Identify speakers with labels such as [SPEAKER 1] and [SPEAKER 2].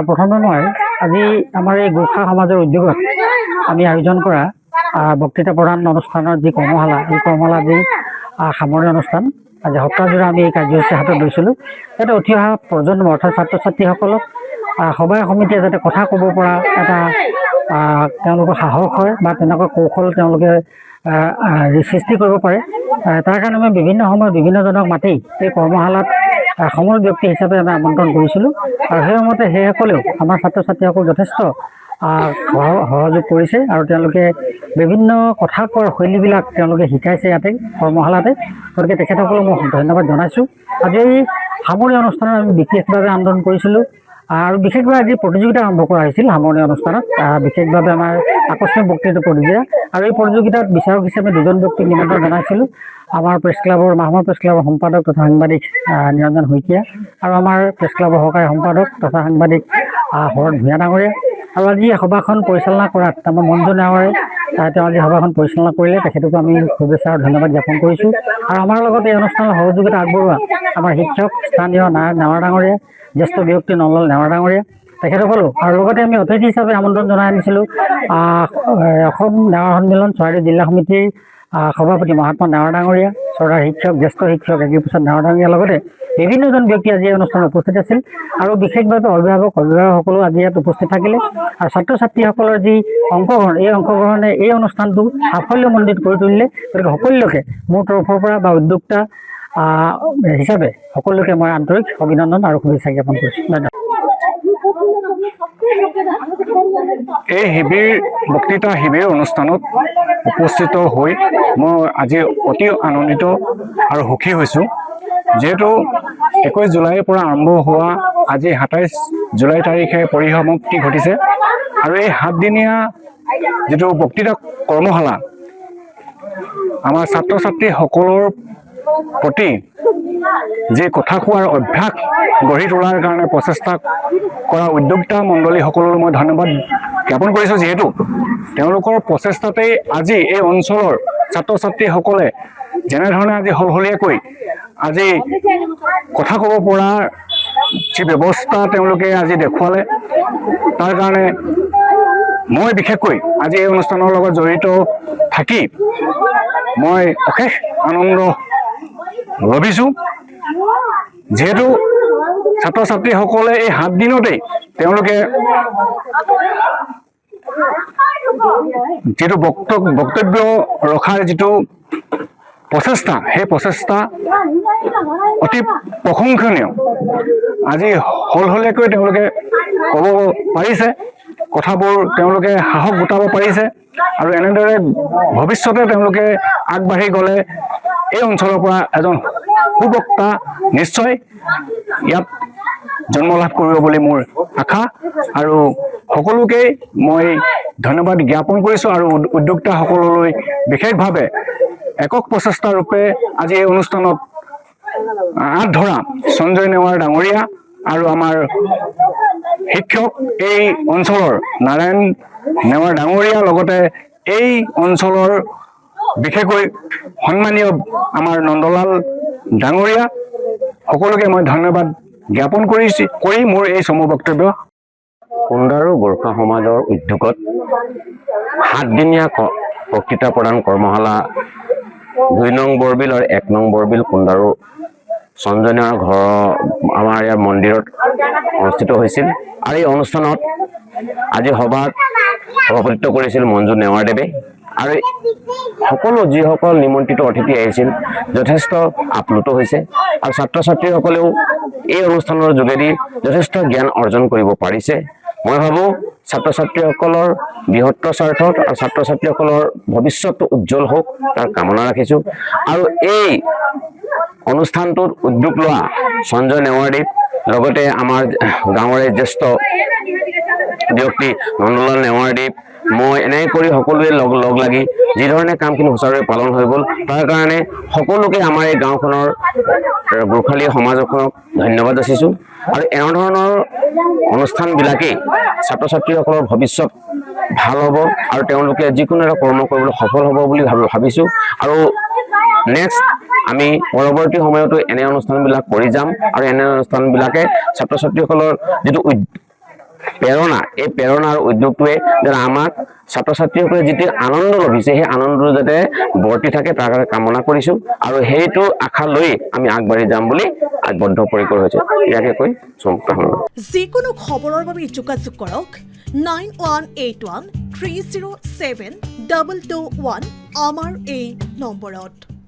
[SPEAKER 1] প্ৰথমে মই আজি আমাৰ এই গোৰ্খা সমাজৰ উদ্যোগত আমি আয়োজন কৰা বক্তৃতা প্ৰদান অনুষ্ঠানৰ যি কৰ্মশালা, এই কৰ্মশালা যি সামৰণি অনুষ্ঠান আজি সপ্তাহজোৰা আমি এই কাৰ্যসূচী হাতত লৈছিলোঁ। যাতে উঠি অহা প্ৰজন্ম অৰ্থাৎ ছাত্ৰ ছাত্ৰীসকলক সভাই সমিতিয়ে যাতে কথা ক'ব পৰা এটা তেওঁলোকৰ সাহস হয় বা তেনেকুৱা কৌশল তেওঁলোকে সৃষ্টি কৰিব পাৰে। তাৰ কাৰণে আমি বিভিন্ন সময়ত বিভিন্নজনক মাতি এই কৰ্মশালাত সমল ব্যক্তি হিচাপে আমি আমন্ত্ৰণ কৰিছিলোঁ আৰু সেই সময়তে সেইসকলেও আমাৰ ছাত্ৰ ছাত্ৰীসকল যথেষ্ট সহযোগ কৰিছে আৰু তেওঁলোকে বিভিন্ন কথা কোৱাৰ শৈলীবিলাক তেওঁলোকে শিকাইছে ইয়াতে কৰ্মশালাতে। গতিকে তেখেতসকলক মই ধন্যবাদ জনাইছোঁ। আজি এই সামৰণি অনুষ্ঠানত আমি বিশেষভাৱে আন্দোলন কৰিছিলোঁ আৰু বিশেষভাৱে আজি প্ৰতিযোগিতা আৰম্ভ কৰা হৈছিল সামৰণি অনুষ্ঠানত। বিশেষভাৱে আমাৰ আকস্মিক বক্তৃতা প্ৰতিযোগিতা আৰু এই প্ৰতিযোগিতাত বিচাৰক হিচাপে দুজন ব্যক্তিক নিমন্ত্ৰণ জনাইছিলোঁ। আমাৰ প্ৰেছ ক্লাবৰ মাহমুদ প্ৰেছ ক্লাবৰ সম্পাদক তথা সাংবাদিক নিৰঞ্জন শইকীয়া আৰু আমাৰ প্ৰেছ ক্লাবৰ সহকাৰী সম্পাদক তথা সাংবাদিক শৰৎ ভূঞা ডাঙৰীয়া। আৰু আজি সভাখন পৰিচালনা কৰাত আমাৰ মঞ্জু নেৱাৰে তেওঁ আজি সভাখন পৰিচালনা কৰিলে, তেখেতকো আমি শুভেচ্ছা আৰু ধন্যবাদ জ্ঞাপন কৰিছোঁ। আৰু আমাৰ লগত এই অনুষ্ঠানৰ সহযোগিতা আগবঢ়োৱা আমাৰ শিক্ষক স্থানীয় নেৱাৰ ডাঙৰীয়া, জ্যেষ্ঠ ব্যক্তি নলল নেৱাৰ ডাঙৰীয়া, তেখেতসকলো আৰু লগতে আমি অতিথি হিচাপে আমন্ত্ৰণ জনাই আনিছিলোঁ অসম নেৱাৰ সন্মিলন চৰাইদেউ জিলা সমিতিৰ সভাপতি মহাত্মা নেৱাৰ ডাঙৰীয়া, চৰকাৰ শিক্ষক, জ্যেষ্ঠ শিক্ষক এগ্ৰিপ্ৰসাদ নেৱাৰ ডাঙৰীয়াৰ লগতে বিভিন্নজন ব্যক্তি আজি এই অনুষ্ঠানত উপস্থিত আছিল আৰু বিশেষভাৱে অভিভাৱকসকলো আজি ইয়াত উপস্থিত থাকিলে। আৰু ছাত্ৰ ছাত্ৰীসকলৰ যি অংশগ্ৰহণ, এই অংশগ্ৰহণে এই অনুষ্ঠানটো সাফল্যমণ্ডিত কৰি তুলিলে। গতিকে সকলোকে মোৰ তৰফৰ পৰা বা উদ্যোক্তা হিচাপে সকলোকে মই আন্তৰিক অভিনন্দন আৰু শুভেচ্ছা জ্ঞাপন কৰিছোঁ। ধন্যবাদ।
[SPEAKER 2] এই বক্তৃতা শিবিৰ অনুষ্ঠানত উপস্থিত হৈ মই আজি অতি আনন্দিত আৰু সুখী হৈছোঁ, যিহেতু 21 জুলাইৰ পৰা আৰম্ভ হোৱা আজি 27 জুলাই তাৰিখে পৰিসমাপ্তি ঘটিছে আৰু এই 7দিনীয়া যিটো বক্তৃতা কৰ্মশালা আমাৰ ছাত্ৰ ছাত্ৰীসকলৰ প্ৰতি যি কথা কোৱাৰ অভ্যাস গঢ়ি তোলাৰ কাৰণে প্ৰচেষ্টা কৰা উদ্যোক্তা মণ্ডলীসকললৈ মই ধন্যবাদ জ্ঞাপন কৰিছোঁ, যিহেতু তেওঁলোকৰ প্ৰচেষ্টাতেই আজি এই অঞ্চলৰ ছাত্ৰ ছাত্ৰীসকলে যেনেধৰণে আজি সলসলীয়াকৈ আজি কথা ক'ব পৰাৰ যি ব্যৱস্থা তেওঁলোকে আজি দেখুৱালে, তাৰ কাৰণে মই বিশেষকৈ আজি এই অনুষ্ঠানৰ লগত জড়িত থাকি মই অশেষ আনন্দ লভিছোঁ। যিহেতু ছাত্ৰ ছাত্ৰীসকলে এই 7 দিনতেই তেওঁলোকে যিটো বক্তব্য ৰখাৰ যিটো প্ৰচেষ্টা, সেই প্ৰচেষ্টা অতি প্ৰশংসনীয়। আজি সলসলীয়াকৈ তেওঁলোকে ক'ব পাৰিছে, কথাবোৰ তেওঁলোকে সাহস গোটাব পাৰিছে আৰু এনেদৰে ভৱিষ্যতে তেওঁলোকে আগবাঢ়ি গ'লে এই অঞ্চলৰ পৰা এজন সুবক্তা নিশ্চয় ইয়াত জন্ম লাভ কৰিব বুলি মোৰ আশা আৰু সকলোকে মই ধন্যবাদ জ্ঞাপন কৰিছোঁ। আৰু উদ্যোক্তাসকললৈ বিশেষভাৱে একক প্ৰচেষ্টা ৰূপে আজি এই অনুষ্ঠানত আঁত ধৰা সঞ্জয় নেৱাৰ ডাঙৰীয়া আৰু আমাৰ শিক্ষক এই অঞ্চলৰ নাৰায়ণ নেৱাৰ ডাঙৰীয়া, লগতে এই অঞ্চলৰ বিশেষকৈ সন্মানীয় আমাৰ নন্দলাল ডাঙৰীয়া, সকলোকে মই ধন্যবাদ জ্ঞাপন কৰি মোৰ এই চমু বক্তব্য।
[SPEAKER 3] কুন্দাৰু গোৰ্খা সমাজৰ উদ্যোগত 7দিনীয়া বক্তৃতা প্ৰদান কৰ্মশালা 2 নং বৰবিল আৰু 1 নং বৰবিল কুন্দাৰু সঞ্জয় নেৱাৰ ঘৰৰ আমাৰ ইয়াৰ মন্দিৰত অনুষ্ঠিত হৈছিল। আৰু এই অনুষ্ঠানত আজি সভাত সভাপতিত্ব কৰিছিল মঞ্জু নেৱাৰদেৱে আৰু সকলো যিসকল নিমন্ত্ৰিত অতিথি আহিছিল যথেষ্ট আপ্লুত হৈছে আৰু ছাত্ৰ ছাত্ৰীসকলেও এই অনুষ্ঠানৰ যোগেদি যথেষ্ট জ্ঞান অৰ্জন কৰিব পাৰিছে। মই ভাবোঁ ছাত্ৰ ছাত্ৰীসকলৰ বৃহত্তৰ স্বাৰ্থত আৰু ছাত্ৰ ছাত্ৰীসকলৰ ভৱিষ্যতটো উজ্জ্বল হওক তাৰ কামনা ৰাখিছোঁ। আৰু এই অনুষ্ঠানটোত উদ্যোগ লোৱা সঞ্জয় নেৱাৰদেৱ, লগতে আমাৰ গাঁৱৰে জ্যেষ্ঠ ব্যক্তি নন্দলাল নেৱাৰদেৱ, মই এনেকৈ কৰি সকলোৱে লগ লাগি যিধৰণে কামখিনি সুচাৰুৰূপে পালন হৈ গ'ল, তাৰ কাৰণে সকলোকে আমাৰ এই গাঁওখনৰ গোৰ্খালী সমাজখনক ধন্যবাদ যাচিছোঁ। আৰু এনেধৰণৰ অনুষ্ঠানবিলাকেই ছাত্ৰ ছাত্ৰীসকলৰ ভৱিষ্যত ভাল হ'ব আৰু তেওঁলোকে যিকোনো এটা কৰ্ম কৰিবলৈ সফল হ'ব বুলি ভাবিছোঁ। আৰু নেক্সট আমি পৰৱৰ্তী সময়তো এনে অনুষ্ঠানবিলাক কৰি যাম আৰু এনে অনুষ্ঠানবিলাকে ছাত্ৰ ছাত্ৰীসকলৰ যিটো প্ৰেৰণা এই প্ৰেৰণা আৰু উদ্যোগটোৱে যেন আমাক ছাত্ৰ ছাত্ৰীসকলে যিটো আনন্দ লভিছে সেই আনন্দটো যাতে বৰ্তি থাকে তাৰ কাৰণে কামনা কৰিছোঁ আৰু সেইটো আশা লৈ আমি আগবাঢ়ি যাম বুলি বদ্ধপৰিকৰ হৈছে ইয়াকে কৈ চমুকৈ সামৰণি।
[SPEAKER 4] যিকোনো খবৰৰ বাবে যোগাযোগ কৰক 9181 307 221 আমাৰ এই নম্বৰত।